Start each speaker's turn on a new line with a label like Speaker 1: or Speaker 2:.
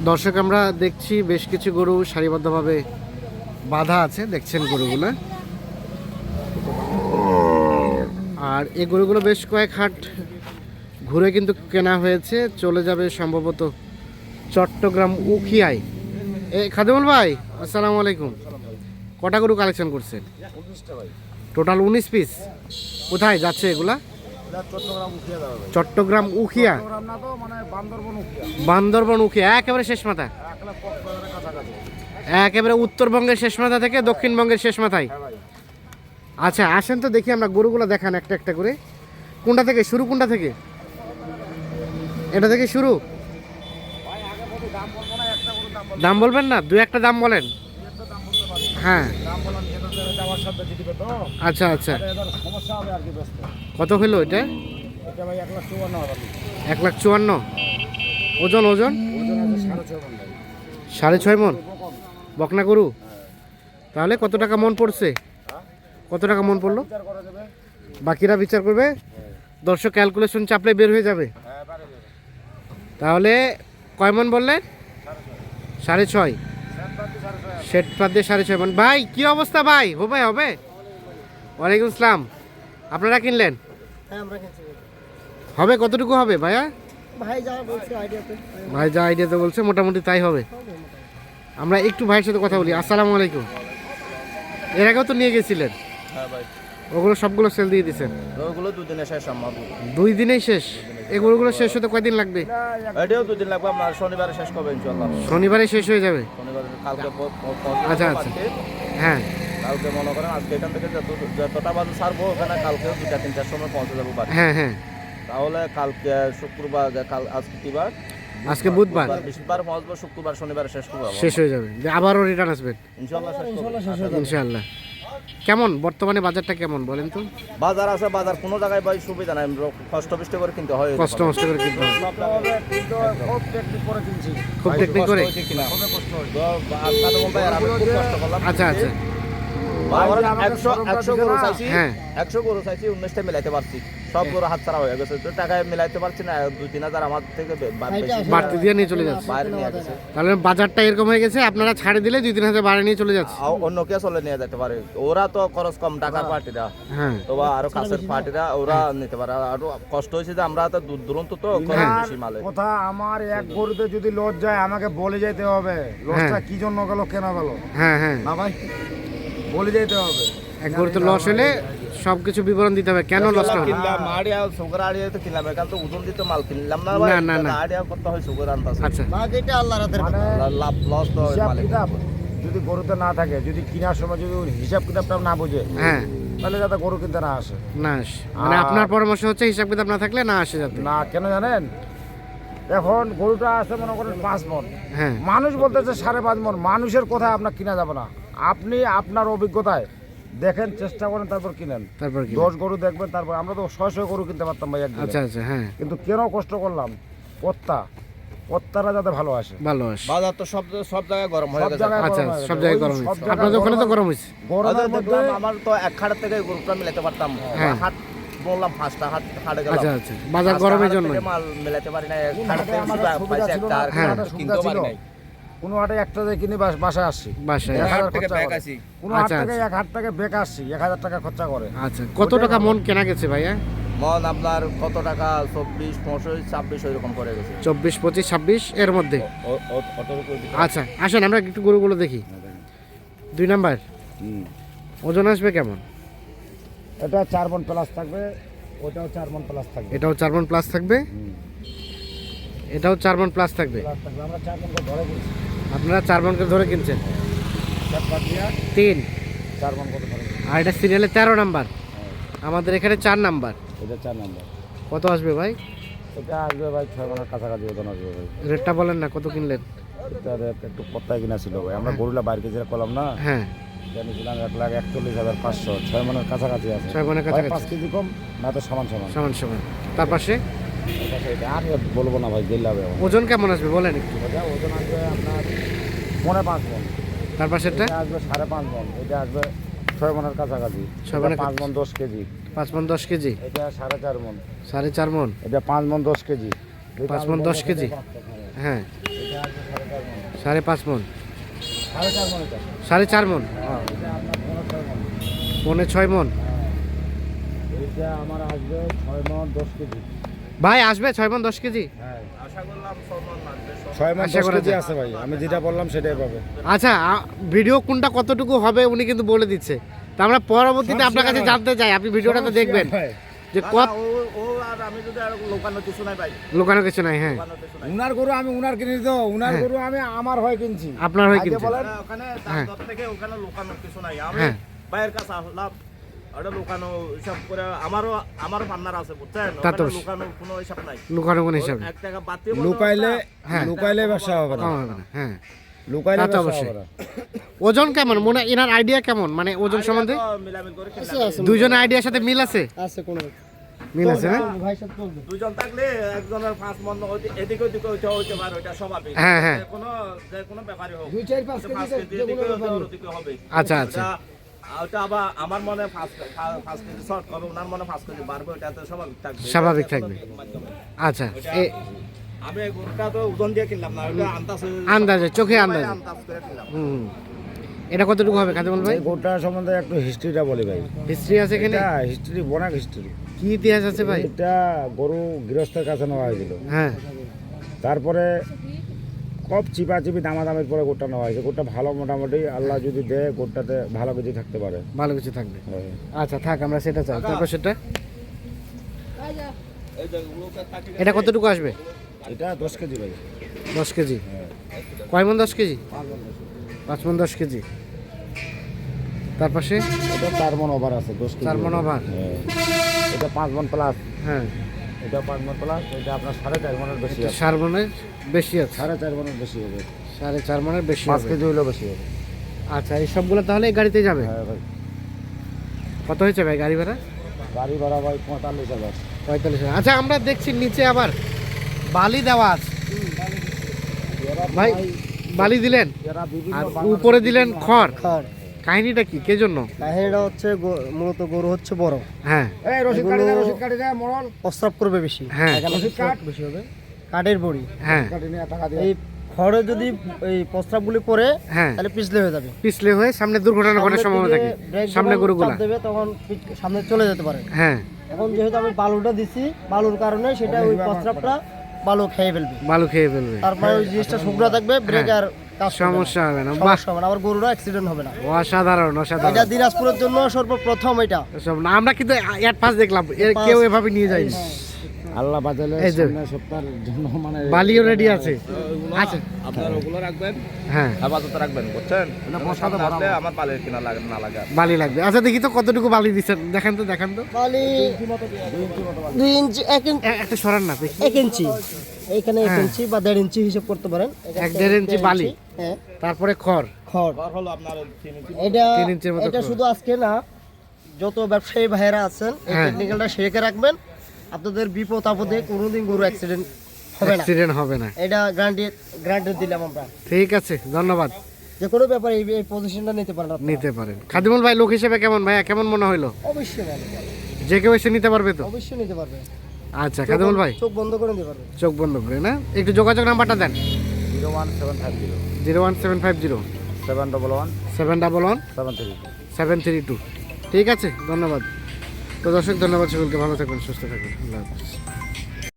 Speaker 1: দর্শক আমরা দেখছি বেশ কিছু গরু সারিবদ্ধভাবে বাঁধা আছে, দেখছেন গরুগুলো। আর এই গরুগুলো বেশ কয়েক হাট ঘুরে কিন্তু কেনা হয়েছে, চলে যাবে সম্ভবত চট্টগ্রাম উখিয়ায়। খাদেমুল ভাই আসসালামু আলাইকুম, কটা গরু কালেকশন করছেন? Total 19 piece. কোথায় যাচ্ছে এগুলা? চট্টগ্রাম উখিয়া, বান্দরবন উখিয়া, একেবারে শেষ মাথা, একেবারে উত্তরবঙ্গের শেষ মাথা থেকে দক্ষিণবঙ্গের শেষ মাথায়। আচ্ছা আসেন তো দেখি আমরা গরুগুলো, দেখান একটা একটা করে। কোনটা থেকে শুরু? কোনটা থেকে? এটা থেকে শুরু? দাম বলবেন না? দু একটা দাম বলেন। হ্যাঁ আচ্ছা আচ্ছা, কত হলো এটা? 1,54,000। ওজন ওজন 6.5 মন বকনা গরু। তাহলে কত টাকা মন পড়ছে? কত টাকা মন পড়লো? বাকিরা বিচার করবে, দর্শক ক্যালকুলেশন চাপলে বের হয়ে যাবে। তাহলে কয় মন বললেন? 6.5। শেট পাত দিয়ে 6.5 মন। ভাই কি অবস্থা ভাই? হবে হবে। ওয়ালাইকুম আসসালাম। আপনারা কিনলেন? হবে কতটুকু হবে ভাইয়া? ভাই যা আইডিয়াতে বলছে মোটামুটি তাই হবে। আমরা একটু ভাইয়ের সাথে কথা বলি। আসসালামু আলাইকুম। এর আগেও তো নিয়ে গেছিলেন?
Speaker 2: হ্যাঁ ভাই,
Speaker 1: ওগুলো সবগুলো সেল দিয়ে দিচ্ছেন?
Speaker 2: ওগুলো 2 দিনে শেষ সম্ভব।
Speaker 1: 2 দিনেই শেষ? এগুলোগুলো শেষ হতে কয়দিন লাগবে?
Speaker 2: এটাও 2 দিন লাগবে, আপনার শনিবারে শেষ করবে ইনশাআল্লাহ।
Speaker 1: শনিবারে শেষ হয়ে যাবে?
Speaker 2: শনিবারে কালকে
Speaker 1: আচ্ছা আচ্ছা, হ্যাঁ
Speaker 2: কালকে মনে করেন আজকে এখান থেকে যতটা বাজে ছাড়বো ওখানে কালকে 2টা-3টার সময় পৌঁছে যাবো বাড়ি।
Speaker 1: হ্যাঁ হ্যাঁ।
Speaker 2: তাহলে কালকে শুক্রবার, আজকে কি বার?
Speaker 1: আজকে বুধবার।
Speaker 2: বৃহস্পতিবার পৌঁছবো, শুক্রবার শনিবারে শেষ করবো,
Speaker 1: শেষ হয়ে যাবে, আবারও রিটার্ন আসবেন
Speaker 2: ইনশাআল্লাহ শেষ করবো
Speaker 1: ইনশাআল্লাহ। কেমন বর্তমানে বাজারটা কেমন বলেন তো?
Speaker 2: বাজার আছে, বাজার কোনো জায়গায় ভাই সুবিধা নাই, কষ্ট বিষ্ট করে কিনতে হয়,
Speaker 1: কষ্ট মষ্ট করে কিনতে হয়,
Speaker 2: খুব টেকনিক করে কিনছি,
Speaker 1: খুব টেকনিক করে। আচ্ছা আচ্ছা,
Speaker 2: 100 গরু চাইছি,
Speaker 1: হ্যাঁ
Speaker 2: 100 গরু চাইছি, 19টা মিলাইতে পারছি, সব গরু হাত ছাড়া হয়ে গেছে, তো টাকায় মিলাইতে পারছি না, 2-3 হাজার আমার থেকে
Speaker 1: বাড়তি দিয়ে নিয়ে চলে যাচ্ছে।
Speaker 2: বাইরে নিয়ে গেছে,
Speaker 1: তাহলে বাজারটা এরকম হয়ে গেছে, আপনারা ছাড়ে দিলে 2-3 হাজার বাইরে নিয়ে চলে যাচ্ছে।
Speaker 2: অন্য কে চলে নিয়ে যেতে পারে, ওরা তো খরচ কম, ঢাকার পার্টিরা,
Speaker 1: হ্যাঁ
Speaker 2: তো আরো কাছের পার্টিরা ওরা নিতে পারে, আরো কষ্ট হয়েছে যে আমরা তো দূর দূরান্ত তো বেশি মালে
Speaker 3: কথা। আমার এক গরুতে যদি লস যায় আমাকে বলে যেতে হবে লসটা কি জন্য গেল, কেন গেল।
Speaker 1: হ্যাঁ হ্যাঁ,
Speaker 3: না ভাই, বলে যেতে হবে।
Speaker 1: এক গরুতে লস হলে সবকিছু বিবরণ দিতে হবে, কেন লসটা হলো।
Speaker 2: কিনলাম আড়িয়া সুগার আড়িয়া তো কিনলাম, এখান তো ওজন দিতে মাল কিনলাম না,
Speaker 1: না না না,
Speaker 2: আড়িয়া করতে হয় সুগার আনতাছে।
Speaker 1: আচ্ছা
Speaker 3: এটা আল্লাহর হাতের
Speaker 2: মানে লাভ লস তো মালিক।
Speaker 3: যদি গরুতে না থাকে, যদি কেনার সময় যদি হিসাব কিতাবটা না বুঝে,
Speaker 1: হ্যাঁ
Speaker 3: তাহলে যাতে গরু কিনতে না আসে।
Speaker 1: না আসে, মানে আপনার পরামর্শ হচ্ছে হিসাব কিতাব না থাকলে না আসে যাতে।
Speaker 3: না কেন জানেন, এখন গরুটা আছে মনে করেন 5 মণ,
Speaker 1: হ্যাঁ
Speaker 3: মানুষ বলতেছে 5.5 মণ, মানুষের কথায় আপনার কিনা যাবে না। আপনি আপনার অভিজ্ঞতায় দেখেন, চেষ্টা করেন, তারপর কিনেন।
Speaker 1: তারপর কি
Speaker 3: 10 গরু দেখবেন, তারপর আমরা তো 600 গরু কিনতে পারতাম ভাই একদিনে।
Speaker 1: আচ্ছা আচ্ছা, হ্যাঁ
Speaker 3: কিন্তু কেন কষ্ট করলাম, কর্তারা যাতে ভালো আসে।
Speaker 1: ভালো আসে,
Speaker 2: বাজার তো সব জায়গায় গরম হয়ে
Speaker 3: সব
Speaker 2: গেছে।
Speaker 3: জায়গায়
Speaker 1: আচ্ছা
Speaker 3: গরম হয়ে
Speaker 1: সব
Speaker 3: গেছে।
Speaker 1: জায়গায়
Speaker 3: ওই
Speaker 1: গরম
Speaker 3: সব
Speaker 1: হয়েছে,
Speaker 3: জায়গায়
Speaker 1: আপনাদের ওখানে তো গরম হয়েছে।
Speaker 3: গরমের মধ্যে
Speaker 2: আমার তো এক খাড়ের থেকে গরুটা মিলাতে পারতাম,
Speaker 1: হ্যাঁ।
Speaker 2: হাট বললাম 5টা হাটে গেলাম।
Speaker 1: আচ্ছা আচ্ছা, বাজার গরমের জন্য।
Speaker 2: মাল মিলাতে পারি না, এক
Speaker 3: কোন
Speaker 2: খাড়ের
Speaker 3: হাটে
Speaker 2: থেকে
Speaker 3: আমাদের সুবিধা
Speaker 2: পাইছে
Speaker 3: ছিল
Speaker 2: একটা,
Speaker 3: না,
Speaker 2: আর
Speaker 1: হ্যাঁ।
Speaker 3: কোন হাটে সুবিধা
Speaker 2: কিনতেও পারি
Speaker 3: ছিল?
Speaker 2: নাই।
Speaker 3: কোনো হাটে একটা থেকে কিনে বাসায় আসছি,
Speaker 1: বাসায়
Speaker 3: 1000
Speaker 2: হাট থেকে
Speaker 3: খরচা
Speaker 2: ব্যাগ
Speaker 3: করে।
Speaker 2: আসি।
Speaker 3: কোনো হাট
Speaker 1: আচ্ছা,
Speaker 3: থেকে
Speaker 1: আচ্ছা।
Speaker 3: এক হাট থেকে বেক আসছি, 1000 টাকা খরচা করে।
Speaker 1: আচ্ছা, কত টাকা মন কেনা গেছে ভাইয়া?
Speaker 2: মন আপনার কত টাকা? 24, 25, 26 ওইরকম করে গেছে।
Speaker 1: 24, 25, 26 এর মধ্যে।
Speaker 2: অটোর উপর
Speaker 1: আচ্ছা আসেন আমরা একটু গরুগুলো দেখি। 2 নাম্বার ওজন আসবে কেমন?
Speaker 3: এটা 4 মণ প্লাস থাকবে, ওটাও 4 মণ প্লাস থাকবে।
Speaker 1: এটাও 4 মণ প্লাস থাকবে, এটাও 4 মণ প্লাস থাকবে।
Speaker 3: আমরা 4 মণ করে ধরে কিনছি,
Speaker 1: আপনারা 4 মণকে ধরে কিনছেন? 3
Speaker 3: 4 মণ করে ধরে কিনছি।
Speaker 1: আর এটা সিরিয়ালে 13 নাম্বার, আমাদের এখানে 4 নাম্বার।
Speaker 3: এটা 4 নম্বর।
Speaker 1: কত আসবে ভাই?
Speaker 3: এটা আসবে ভাই 6 মণের কাছাকাছি ওজন আসবে ভাই।
Speaker 1: রেটটা বলেন না, কত কিনলেন?
Speaker 3: এটা রেট একটু কত্তায় কিনা ছিল ভাই, আমরা গরুলা বাইরে যেটা করলাম না,
Speaker 1: হ্যাঁ
Speaker 3: জানিয়েছিলাম 1,41,500, 6 মণের কাছাকাছি আছে।
Speaker 1: 6 মণের
Speaker 3: ভাই
Speaker 1: কাছাকাছি,
Speaker 3: 5 কেজি কম না তো সমান সমান।
Speaker 1: সমান সমান। তার পাশে
Speaker 3: এটা আর বলবো না ভাই, দিল হবে।
Speaker 1: ওজন কেমন আসবে বলেন একটু।
Speaker 3: ওটা ওজন আসবে আপনার 5.5 মণ।
Speaker 1: তার পাশেরটা
Speaker 3: এটা আসবে 5.5 মণ। এটা আসবে 6 মণের কাছাকাছি।
Speaker 1: 6 মণের
Speaker 3: 5 মণ 10 কেজি।
Speaker 1: 5 মণ 10 কেজি।
Speaker 3: এটা 4.5 মণ।
Speaker 1: 4.5 মণ।
Speaker 3: এটা 5 মণ 10 কেজি।
Speaker 1: 5 মণ 10 কেজি, হ্যাঁ
Speaker 3: এটা
Speaker 1: 5.5 মন,
Speaker 3: 4.5 মন এটা।
Speaker 1: 4.5 মন,
Speaker 3: হ্যাঁ, এটা আপনার 6 মন।
Speaker 1: 6.5 মন।
Speaker 3: এটা আমার আসবে 6 মন 10 কেজি।
Speaker 1: ভাই আসবে 6 মন 10 কেজি?
Speaker 3: হ্যাঁ,
Speaker 2: আশা করলাম 6 মন লাগবে।
Speaker 3: 6 মন
Speaker 1: আশা
Speaker 3: 10
Speaker 1: করা
Speaker 3: কেজি
Speaker 1: যায়।
Speaker 3: আছে ভাই, আমি যেটা বললাম সেটাই পাবে।
Speaker 1: আচ্ছা ভিডিও কোনটা কতটুকু হবে উনি কিন্তু বলে দিচ্ছে, তা আমরা পরবর্তীতে
Speaker 3: সব
Speaker 1: আপনার কাছে
Speaker 3: শেয়ার হয়।
Speaker 1: জানতে চাই, আপনি ভিডিওটা তো দেখবেন যে
Speaker 2: না,
Speaker 1: কত
Speaker 2: না, ও আর আমি যদি আর লোকানো কিছু নাই ভাই,
Speaker 1: লোকানো কিছু নাই। হ্যাঁ,
Speaker 2: লোকানো কিছু নাই।
Speaker 3: উনার গরু আমি উনার কিনে দিতে, উনার
Speaker 1: হ্যাঁ।
Speaker 3: গরু আমি আমার হয় কিনছি।
Speaker 1: আপনার হয়ে
Speaker 3: আগে
Speaker 1: কিনছেন।
Speaker 3: বলেন।
Speaker 2: ওখানে
Speaker 1: হ্যাঁ।
Speaker 2: দাম দর থেকে ওখানে লোকানো কিছু নাই। আমি
Speaker 1: হ্যাঁ।
Speaker 2: ভাইয়ের কাছে আসলাম, ওটা লোকানো হিসাব করে আমারও পান্নার আছে, বুঝছেন?
Speaker 1: তা তো
Speaker 2: ওখানে লোকানো কোনো হিসাব নাই।
Speaker 1: লোকানো কোন হিসাবে
Speaker 2: 1 টাকা বাদ দিয়ে বলতে
Speaker 3: লুকাইলে
Speaker 1: হ্যাঁ।
Speaker 3: লুকাইলে ব্যবসা হবে না,
Speaker 1: কম হবে না। হ্যাঁ,
Speaker 3: লুকাইলে
Speaker 1: তা তো
Speaker 3: ব্যবসা
Speaker 1: অবশ্যই।
Speaker 3: হবে না।
Speaker 1: ওজন কেমন মনে এনার আইডিয়া কেমন, মানে ওজন সম্বন্ধে
Speaker 2: মিলামিল করে কিনলাম।
Speaker 1: দুইজনের আইডিয়ার সাথে মিল আছে? মিল আছে না?
Speaker 2: দুজন থাকলে একজনের 5 মন এদিকে ওদিকে হইতে পারে, ওইটা স্বাভাবিক।
Speaker 1: হ্যাঁ, হ্যাঁ।
Speaker 2: যে কোনো ব্যাপারই হোক,
Speaker 3: 2-4-5
Speaker 2: 5 কেজি এদিকে ওদিকে হবে।
Speaker 1: আচ্ছা আচ্ছা,
Speaker 2: ওটা আবার আমার মনে 5 কেজি শর্ট হবে, ওনার মনে 5 কেজি বাড়বে, ওটা তো স্বাভাবিক থাকবে।
Speaker 1: স্বাভাবিক থাকবে।
Speaker 2: মাধ্যমে।
Speaker 1: আচ্ছা
Speaker 2: আমি এই গরুটা তো ওজন দিয়ে কিনলাম না, ওটা
Speaker 1: আন্দাজে, চোখে আন্দাজে।
Speaker 2: আন্দাজ করে কিনলাম।
Speaker 1: হুম, এটা কতটুকু হবে কাজেমল ভাই?
Speaker 3: এই গরুটা সম্বন্ধে একটু হিস্ট্রিটা বলি ভাই।
Speaker 1: হিস্ট্রি আছে এখানে?
Speaker 3: এটা হিস্ট্রি, বনাক হিস্ট্রি।
Speaker 1: কি ইতিহাস আছে ভাই?
Speaker 3: এটা গরু গৃহস্থের কাছে নেওয়া হয়েছিল,
Speaker 1: হ্যাঁ,
Speaker 3: তারপরে খুব চিপাচিপি দামাদামের পরে গোটা নেওয়া হয়েছে। গোটা ভালো, মোটামুটি আল্লাহ যদি দেয় গোটাতে ভালো কিছু থাকতে পারে।
Speaker 1: ভালো কিছু থাকবে।
Speaker 3: হ্যাঁ।
Speaker 1: আচ্ছা থাক, আমরা সেটা চাই। তারপর সেটা
Speaker 2: এই যে লোকের তাকে
Speaker 1: এটা কতটুকু আসবে?
Speaker 3: এটা 10 কেজি ভাই।
Speaker 1: 10 কেজি।
Speaker 3: হ্যাঁ।
Speaker 1: কয় মন 10 কেজি? 5 মন 10 কেজি। তার পাশে
Speaker 3: এটা 4 মন ওভার আছে, 10 কেজি।
Speaker 1: 4 মন ওভার।
Speaker 3: হ্যাঁ। এটা 5 মন প্লাস,
Speaker 1: হ্যাঁ,
Speaker 3: এটা 5 মন প্লাস, এটা আপনার 4.5 মনের বেশি আছে।
Speaker 1: 4 মনের বেশি আছে।
Speaker 3: 4.5 মনের বেশি হবে,
Speaker 1: 4.5 মনের বেশি
Speaker 3: 5
Speaker 1: হবে।
Speaker 3: কেজি হইলেও বেশি হবে।
Speaker 1: আচ্ছা, এই সবগুলো তাহলে এই গাড়িতে যাবে?
Speaker 3: হ্যাঁ ভাই,
Speaker 1: কত হয়েছে ভাই গাড়ি ভাড়া?
Speaker 3: গাড়ি ভাড়া ভাই 45,000।
Speaker 1: 45। আচ্ছা, আমরা দেখছি নিচে আবার বালি দেওয়া আছে ভাই, বালি দিলেন
Speaker 3: এরা বিভিন্ন
Speaker 1: আর
Speaker 3: বাংলাদেশের
Speaker 1: উপরে দিলেন
Speaker 3: বিভিন্ন-
Speaker 1: খড়। কাহিনীটা কি, কে জন্য?
Speaker 4: কাহিনীটা হচ্ছে মূলত গরু হচ্ছে বড়,
Speaker 1: হ্যাঁ
Speaker 3: এই রশিদ কাটি দে, রশিদ কাটি দে, মরল।
Speaker 4: প্রস্রাব করবে বেশি,
Speaker 1: হ্যাঁ
Speaker 4: এখানে
Speaker 3: রশিদ কাট।
Speaker 4: বেশি হবে কাঠের বড়ি।
Speaker 1: হ্যাঁ
Speaker 3: কাটি নিয়ে টাকা দিয়ে।
Speaker 4: এই খড়ে যদি এই প্রস্রাবগুলি পরে
Speaker 1: হ্যাঁ,
Speaker 4: তাহলে পিছলে হয়ে যাবে,
Speaker 1: পিছলে হয়ে সামনে দুর্ঘটনা ঘটার
Speaker 4: সামনের
Speaker 1: সম্ভাবনা
Speaker 4: দিকে
Speaker 1: থাকে
Speaker 4: ব্রেক
Speaker 1: সামনে
Speaker 4: যখন
Speaker 1: গরুগুলা।
Speaker 4: চাপ দেবে তখন সামনে চলে যেতে পারে।
Speaker 1: হ্যাঁ,
Speaker 4: এখন যেহেতু আমি বালুটা দিছি, বালুর কারণে সেটা ওই প্রস্রাবটা বালু খেয়ে ফেলবে,
Speaker 1: বালু খেয়ে ফেলবে,
Speaker 4: তারপরে ওই জিনিসটা শুকনো থাকবে, ব্রেক আর কাজ করবে না।
Speaker 1: সমস্যা হবে না। বাহ,
Speaker 4: সমস্যা হবে না, আবার গরুরা অ্যাক্সিডেন্ট হবে না।
Speaker 1: অসাধারণ অসাধারণ।
Speaker 4: এটা দিনাজপুরের জন্য সর্বপ্রথম এটা।
Speaker 1: সব না, আমরা কিন্তু এর পাশ দেখলাম, কেউ এভাবে নিয়ে যায়নি।
Speaker 3: আল্লাহ বাজালে
Speaker 1: এই যে।
Speaker 3: সামনের সপ্তাহের জন্য মানে
Speaker 1: বালিও রেডি আছে। আচ্ছা
Speaker 2: আপনার ওগুলো রাখবেন,
Speaker 1: হ্যাঁ,
Speaker 2: আপাতত রাখবেন, বুঝছেন?
Speaker 3: বসাতে
Speaker 2: সামনে আসলে আমার পালের কিনা না লাগে আর।
Speaker 1: বালি লাগবে। আচ্ছা দেখি তো কতটুকু বালি দিচ্ছেন, দেখান তো দেখান তো।
Speaker 4: বালি 2 ইঞ্চি 1 ইঞ্চি
Speaker 1: একটা সরান না দেখি।
Speaker 4: 1 ইঞ্চি এইখানে 1
Speaker 1: হ্যাঁ।
Speaker 4: ইঞ্চি বা 1.5 ইঞ্চি হিসাব করতে পারেন। এখান
Speaker 1: 1-1.5 ইঞ্চি
Speaker 4: থেকে
Speaker 1: বালি।
Speaker 4: হ্যাঁ,
Speaker 1: তারপরে খড়।
Speaker 4: খড়।
Speaker 2: ঘর হলো আপনার 3 ইঞ্চি।
Speaker 4: এটা
Speaker 1: 3 ইঞ্চির মতো
Speaker 4: এটা
Speaker 1: খড়।
Speaker 4: শুধু আজকে না, যত ব্যবসায়ী ভাইয়েরা আছেন এই
Speaker 1: হ্যাঁ।
Speaker 4: টেকনিক্যালটা শিখে রাখবেন, আপনাদের বিপদ আপদে কোনোদিন গরু অ্যাক্সিডেন্ট হবে না।
Speaker 1: অ্যাক্সিডেন্ট হবে না।
Speaker 4: এটা গ্যারান্টি দিলাম আমরা।
Speaker 1: ঠিক আছে, ধন্যবাদ।
Speaker 4: যে কোনো ব্যাপারে এই পজিশনটা নিতে পারেন আপনারা।
Speaker 1: নিতে পারেন। খাদিমুল ভাই লোক হিসেবে কেমন ভাইয়া, কেমন মনে হইলো?
Speaker 4: অবশ্যই ভালো,
Speaker 1: যে কেউ এসে নিতে পারবে তো?
Speaker 4: অবশ্যই নিতে পারবে।
Speaker 1: আচ্ছা খাদিমুল ভাই,
Speaker 4: চোখ বন্ধ করে নিতে পারবে।
Speaker 1: চোখ বন্ধ করে না, একটু যোগাযোগ নাম্বারটা দেন।
Speaker 3: 01750
Speaker 1: 01750
Speaker 3: 711
Speaker 1: 711
Speaker 3: 732।
Speaker 1: 732। ঠিক আছে, ধন্যবাদ। তো দর্শক, ধন্যবাদ সকলকে, ভালো থাকবেন, সুস্থ থাকবেন, আল্লাহ হাফিজ।